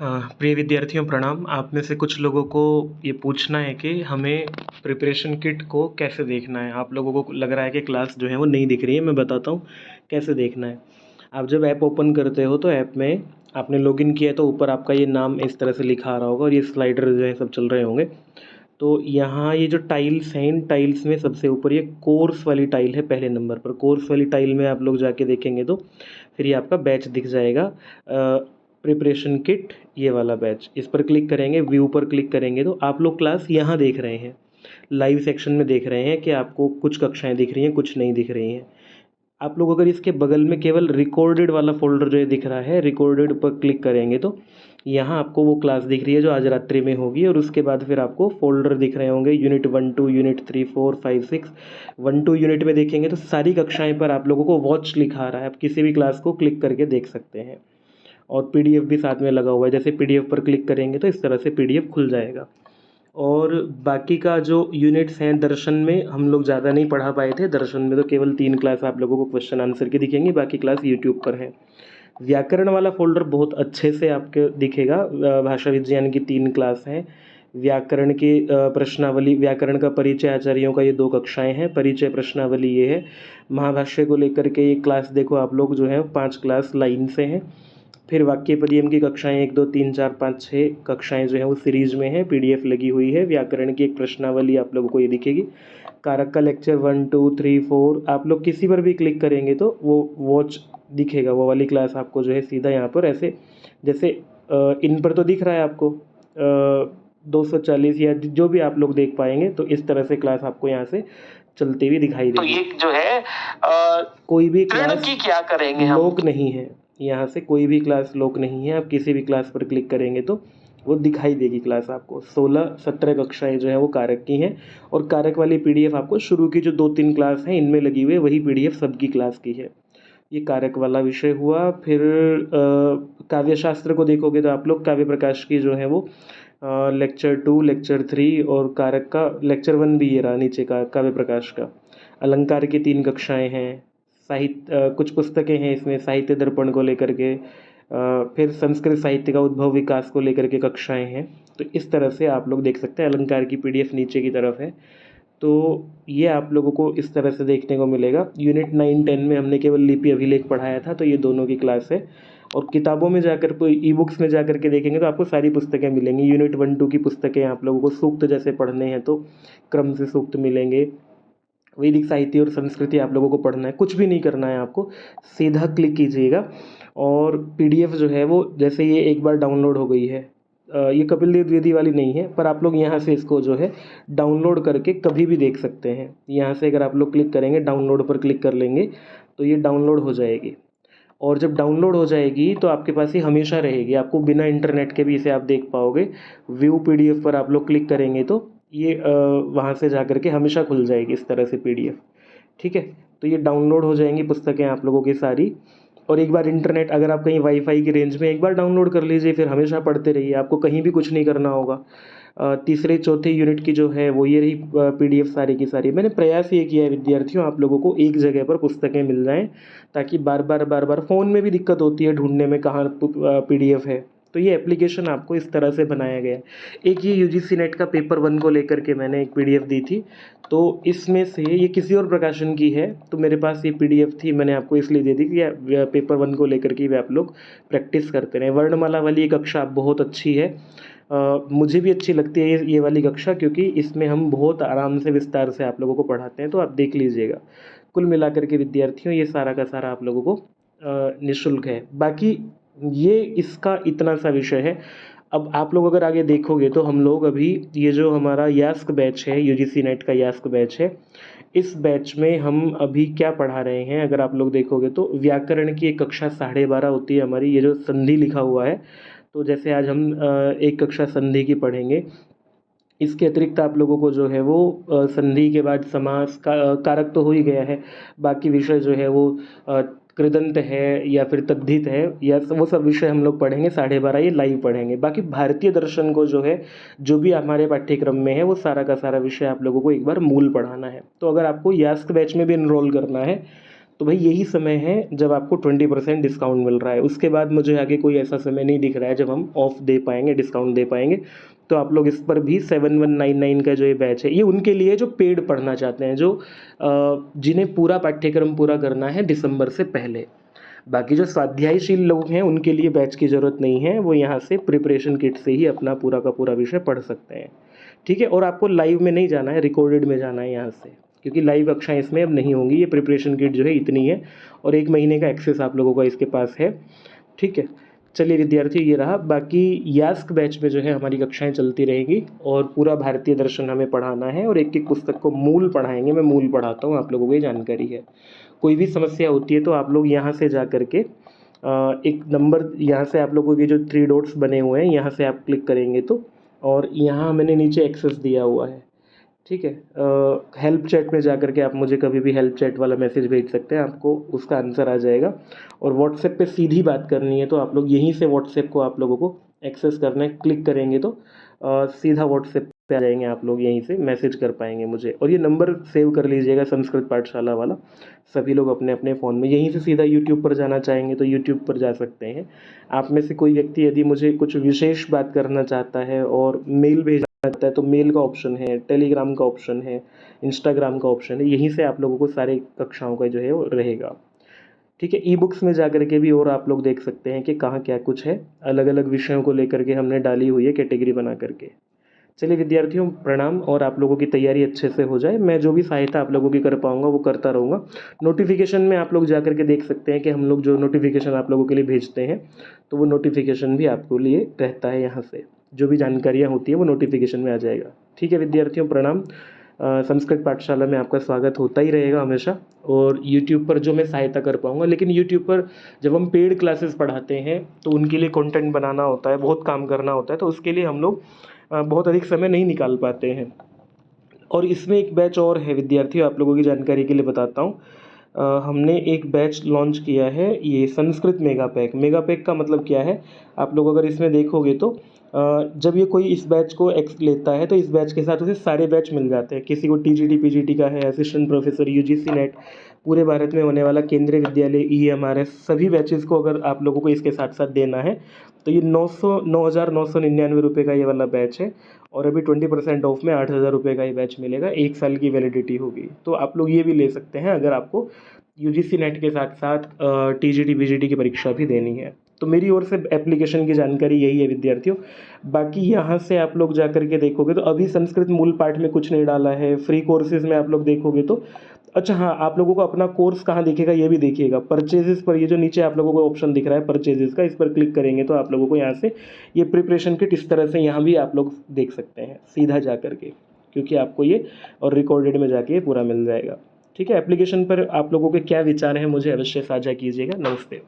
प्रिय विद्यार्थियों प्रणाम। आप में से कुछ लोगों को ये पूछना है कि हमें प्रिपरेशन किट को कैसे देखना है। आप लोगों को लग रहा है कि क्लास जो है वो नहीं दिख रही है। मैं बताता हूँ कैसे देखना है। आप जब ऐप ओपन करते हो तो ऐप में आपने लॉगिन किया है तो ऊपर आपका ये नाम इस तरह से लिखा आ रहा होगा और ये स्लाइडर जो है सब चल रहे होंगे। तो यहाँ ये जो टाइल्स हैं, इन टाइल्स में सबसे ऊपर ये कोर्स वाली टाइल है पहले नंबर पर। कोर्स वाली टाइल में आप लोग जाके देखेंगे तो फिर ये आपका बैच दिख जाएगा, प्रिपरेशन किट, ये वाला बैच। इस पर क्लिक करेंगे, व्यू पर क्लिक करेंगे तो आप लोग क्लास यहाँ देख रहे हैं, लाइव सेक्शन में देख रहे हैं कि आपको कुछ कक्षाएं दिख रही हैं, कुछ नहीं दिख रही हैं। आप लोग अगर इसके बगल में केवल रिकॉर्डेड वाला फोल्डर जो है दिख रहा है, रिकॉर्डेड पर क्लिक करेंगे तो यहाँ आपको वो क्लास दिख रही है जो आज रात्रि में होगी। और उसके बाद फिर आपको फोल्डर दिख रहे होंगे, यूनिट 1 2 यूनिट 3 4 5 6। 1 2 यूनिट में देखेंगे तो सारी कक्षाएं पर आप लोगों को वॉच लिखा आ रहा है। आप किसी भी क्लास को क्लिक करके देख सकते हैं और पीडीएफ भी साथ में लगा हुआ है। जैसे पीडीएफ पर क्लिक करेंगे तो इस तरह से पीडीएफ खुल जाएगा। और बाकी का जो यूनिट्स हैं, दर्शन में हम लोग ज़्यादा नहीं पढ़ा पाए थे। दर्शन में तो केवल 3 क्लास आप लोगों को क्वेश्चन आंसर की दिखेंगी, बाकी क्लास यूट्यूब पर है। व्याकरण वाला फोल्डर बहुत अच्छे से आपके दिखेगा। भाषा विज्ञान की 3 क्लास हैं। व्याकरण की प्रश्नावली, व्याकरण का परिचय आचार्यों का ये 2 कक्षाएं हैं। परिचय प्रश्नावली ये है। महाभाष्य को लेकर के ये क्लास देखो आप लोग जो है 5 क्लास लाइन से हैं। फिर वाक्य परियम की कक्षाएं 1 2 3 4 5 6 कक्षाएं जो हैं वो सीरीज में है, पीडीएफ लगी हुई है। व्याकरण की एक प्रश्नावली आप लोगों को ये दिखेगी। कारक का लेक्चर 1 2 3 4 आप लोग किसी पर भी क्लिक करेंगे तो वो वॉच दिखेगा। वो वाली क्लास आपको जो है सीधा यहाँ पर ऐसे, जैसे इन पर तो दिख रहा है आपको 240 या जो भी आप लोग देख पाएंगे, तो इस तरह से क्लास आपको यहाँ से चलती हुई दिखाई तो देगी। ये जो है कोई भी ऋण क्लास की क्या करेंगे हम? लोक नहीं है, यहाँ से कोई भी क्लास लोक नहीं है। आप किसी भी क्लास पर क्लिक करेंगे तो वो दिखाई देगी क्लास आपको। 16 17 कक्षाएं जो है वो कारक की हैं और कारक वाली पीडीएफ आपको शुरू की जो 2 3 क्लास हैं इनमें लगी हुई है, वही पीडीएफ सबकी क्लास की है। ये कारक वाला विषय हुआ। फिर काव्य शास्त्र को देखोगे तो आप लोग काव्य प्रकाश की जो है वो लेक्चर 2 लेक्चर 3 और कारक का लेक्चर 1 भी ये रहा नीचे का काव्य प्रकाश का। अलंकार की 3 कक्षाएं हैं। साहित्य कुछ पुस्तकें हैं इसमें, साहित्य दर्पण को लेकर के, फिर संस्कृत साहित्य का उद्भव विकास को लेकर के कक्षाएं हैं। तो इस तरह से आप लोग देख सकते हैं। अलंकार की पीडीएफ नीचे की तरफ है। तो ये आप लोगों को इस तरह से देखने को मिलेगा। यूनिट 9 10 में हमने केवल लिपि अभिलेख पढ़ाया था, तो ये दोनों की क्लास है। और किताबों में जाकर कोई ई बुक्स में जाकर के देखेंगे तो आपको सारी पुस्तकें मिलेंगी। यूनिट 1 2 की पुस्तकें आप लोगों को सूक्त जैसे पढ़ने हैं तो क्रम से सूक्त मिलेंगे। वैदिक साहित्य और संस्कृति आप लोगों को पढ़ना है, कुछ भी नहीं करना है आपको, सीधा क्लिक कीजिएगा और पीडीएफ जो है वो, जैसे ये एक बार डाउनलोड हो गई है, ये कपिल देव द्विवेदी वाली नहीं है, पर आप लोग यहाँ से इसको जो है डाउनलोड करके कभी भी देख सकते हैं। यहाँ से अगर आप लोग क्लिक करेंगे, डाउनलोड पर क्लिक कर लेंगे तो ये डाउनलोड हो जाएगी। और जब डाउनलोड हो जाएगी तो आपके पास ये हमेशा रहेगी, आपको बिना इंटरनेट के भी इसे आप देख पाओगे। व्यू पीडीएफ पर आप लोग क्लिक करेंगे तो ये वहाँ से जा कर के हमेशा खुल जाएगी इस तरह से पीडीएफ। ठीक है, तो ये डाउनलोड हो जाएंगी पुस्तकें आप लोगों की सारी। और एक बार इंटरनेट, अगर आप कहीं वाईफाई की रेंज में एक बार डाउनलोड कर लीजिए, फिर हमेशा पढ़ते रहिए, आपको कहीं भी कुछ नहीं करना होगा। तीसरे चौथे यूनिट की जो है वो ये रही पीडीएफ सारी की सारी। मैंने प्रयास ये किया है विद्यार्थियों, आप लोगों को एक जगह पर पुस्तकें मिल जाएं, ताकि बार बार फ़ोन में भी दिक्कत होती है ढूंढने में कहाँ पीडीएफ है। तो ये एप्लीकेशन आपको इस तरह से बनाया गया है। एक ये यूजीसी नेट का पेपर 1 को लेकर के मैंने एक पीडीएफ दी थी, तो इसमें से ये किसी और प्रकाशन की है, तो मेरे पास ये पीडीएफ थी, मैंने आपको इसलिए दे दी कि पेपर 1 को लेकर के भी आप लोग प्रैक्टिस करते रहें। वर्णमाला वाली कक्षा बहुत अच्छी है, मुझे भी अच्छी लगती है ये वाली कक्षा, क्योंकि इसमें हम बहुत आराम से विस्तार से आप लोगों को पढ़ाते हैं, तो आप देख लीजिएगा। कुल मिलाकर के विद्यार्थियों ये सारा का सारा आप लोगों को निःशुल्क है। बाकी ये इसका इतना सा विषय है। अब आप लोग अगर आगे देखोगे तो हम लोग अभी ये जो हमारा यास्क बैच है, यूजीसी नेट का यास्क बैच है, इस बैच में हम अभी क्या पढ़ा रहे हैं, अगर आप लोग देखोगे तो व्याकरण की एक कक्षा 12:30 होती है हमारी। ये जो संधि लिखा हुआ है, तो जैसे आज हम एक कक्षा संधि की पढ़ेंगे। इसके अतिरिक्त आप लोगों को जो है वो संधि के बाद समास का कारक तो हो ही गया है, बाकी विषय जो है वो कृदंत है या फिर तद्धित है, या वो सब विषय हम लोग पढ़ेंगे 12:30, ये लाइव पढ़ेंगे। बाकी भारतीय दर्शन को जो है, जो भी हमारे पाठ्यक्रम में है, वो सारा का सारा विषय आप लोगों को एक बार मूल पढ़ाना है। तो अगर आपको यास्क बैच में भी इनरोल करना है तो भाई यही समय है जब आपको 20% डिस्काउंट मिल रहा है। उसके बाद मुझे आगे कोई ऐसा समय नहीं दिख रहा है जब हम ऑफ दे पाएंगे, डिस्काउंट दे पाएंगे। तो आप लोग इस पर भी 7199 का जो ये बैच है, ये उनके लिए जो पेड पढ़ना चाहते हैं, जो जिन्हें पूरा पाठ्यक्रम पूरा करना है दिसंबर से पहले। बाकी जो स्वाध्यायशील लोग हैं उनके लिए बैच की ज़रूरत नहीं है, वो यहाँ से प्रिपरेशन किट से ही अपना पूरा का पूरा विषय पढ़ सकते हैं। ठीक है, और आपको लाइव में नहीं जाना है, रिकॉर्डेड में जाना है यहाँ से, क्योंकि लाइव कक्षाएं इसमें अब नहीं होंगी। ये प्रिपरेशन किट जो है इतनी है, और 1 महीने का एक्सेस आप लोगों का इसके पास है। ठीक है, चलिए विद्यार्थियों, ये रहा। बाकी यास्क बैच में जो है हमारी कक्षाएं चलती रहेंगी, और पूरा भारतीय दर्शन हमें पढ़ाना है, और एक एक पुस्तक को मूल पढ़ाएंगे। मैं मूल पढ़ाता हूँ, आप लोगों को ये जानकारी है। कोई भी समस्या होती है तो आप लोग यहाँ से जा कर के एक नंबर, यहाँ से आप लोगों के जो 3 डॉट्स बने हुए हैं, यहाँ से आप क्लिक करेंगे तो, और यहाँ मैंने नीचे एक्सेस दिया हुआ है। ठीक है, हेल्प चैट में जा कर के आप मुझे कभी भी हेल्प चैट वाला मैसेज भेज सकते हैं, आपको उसका आंसर आ जाएगा। और व्हाट्सएप पे सीधी बात करनी है तो आप लोग यहीं से व्हाट्सएप को आप लोगों को एक्सेस करना है, क्लिक करेंगे तो सीधा व्हाट्सएप पे आ जाएंगे, आप लोग यहीं से मैसेज कर पाएंगे मुझे। और ये नंबर सेव कर लीजिएगा, संस्कृत पाठशाला वाला। सभी लोग अपने अपने फ़ोन में, यहीं से सीधा यूट्यूब पर जाना चाहेंगे तो यूट्यूब पर जा सकते हैं। आप में से कोई व्यक्ति यदि मुझे कुछ विशेष बात करना चाहता है और मेल भेजना चाहता है तो मेल का ऑप्शन है, टेलीग्राम का ऑप्शन है, इंस्टाग्राम का ऑप्शन है। यहीं से आप लोगों को सारे कक्षाओं का जो है वो रहेगा। ठीक है, ई बुक्स में जा कर के भी और आप लोग देख सकते हैं कि कहाँ क्या कुछ है, अलग अलग विषयों को लेकर के हमने डाली हुई है कैटेगरी बना करके। चलिए विद्यार्थियों, प्रणाम, और आप लोगों की तैयारी अच्छे से हो जाए। मैं जो भी सहायता आप लोगों की कर पाऊंगा वो करता रहूँगा। नोटिफिकेशन में आप लोग जा कर के देख सकते हैं कि हम लोग जो नोटिफिकेशन आप लोगों के लिए भेजते हैं, तो वो नोटिफिकेशन भी आपके लिए रहता है। यहाँ से जो भी जानकारियाँ होती हैं वो नोटिफिकेशन में आ जाएगा। ठीक है विद्यार्थियों, प्रणाम। संस्कृत पाठशाला में आपका स्वागत होता ही रहेगा हमेशा, और यूट्यूब पर जो मैं सहायता कर पाऊँगा। लेकिन यूट्यूब पर जब हम पेड क्लासेस पढ़ाते हैं तो उनके लिए कंटेंट बनाना होता है, बहुत काम करना होता है, तो उसके लिए हम लोग बहुत अधिक समय नहीं निकाल पाते हैं। और इसमें एक बैच और है विद्यार्थियों, आप लोगों की जानकारी के लिए बताता हूँ। हमने एक बैच लॉन्च किया है, ये Sanskrit mega pack. Mega pack का मतलब क्या है, आप लोग अगर इसमें देखोगे तो जब ये कोई इस बैच को एक्स लेता है तो इस बैच के साथ उसे सारे बैच मिल जाते हैं। किसी को टीजीटी पीजीटी का है, असिस्टेंट प्रोफेसर, यूजीसी नेट, पूरे भारत में होने वाला केंद्रीय विद्यालय, ईएमआरएस, सभी बैचेस को अगर आप लोगों को इसके साथ साथ देना है तो ये 9,999 रुपये का ये वाला बैच है। और अभी 20% ऑफ में 8,000 रुपये का ये बैच मिलेगा, 1 साल की वैलिडिटी होगी। तो आप लोग ये भी ले सकते हैं अगर आपको यूजीसी नेट के साथ साथ टीजीटी पीजीटी की परीक्षा भी देनी है। तो मेरी ओर से एप्लीकेशन की जानकारी यही है विद्यार्थियों। बाकी यहाँ से आप लोग जा कर के देखोगे तो अभी संस्कृत मूल पाठ में कुछ नहीं डाला है। फ्री कोर्सेज में आप लोग देखोगे तो, अच्छा हाँ, आप लोगों को अपना कोर्स कहाँ दिखेगा ये भी देखिएगा, परचेजेस पर। ये जो नीचे आप लोगों को ऑप्शन दिख रहा है परचेजेस का, इस पर क्लिक करेंगे तो आप लोगों को यहाँ से ये प्रिपरेशन किट इस तरह से यहाँ भी आप लोग देख सकते हैं सीधा जा कर के, क्योंकि आपको ये और रिकॉर्डेड में जाके पूरा मिल जाएगा। ठीक है, एप्लीकेशन पर आप लोगों के क्या विचार हैं मुझे अवश्य साझा कीजिएगा। नमस्ते।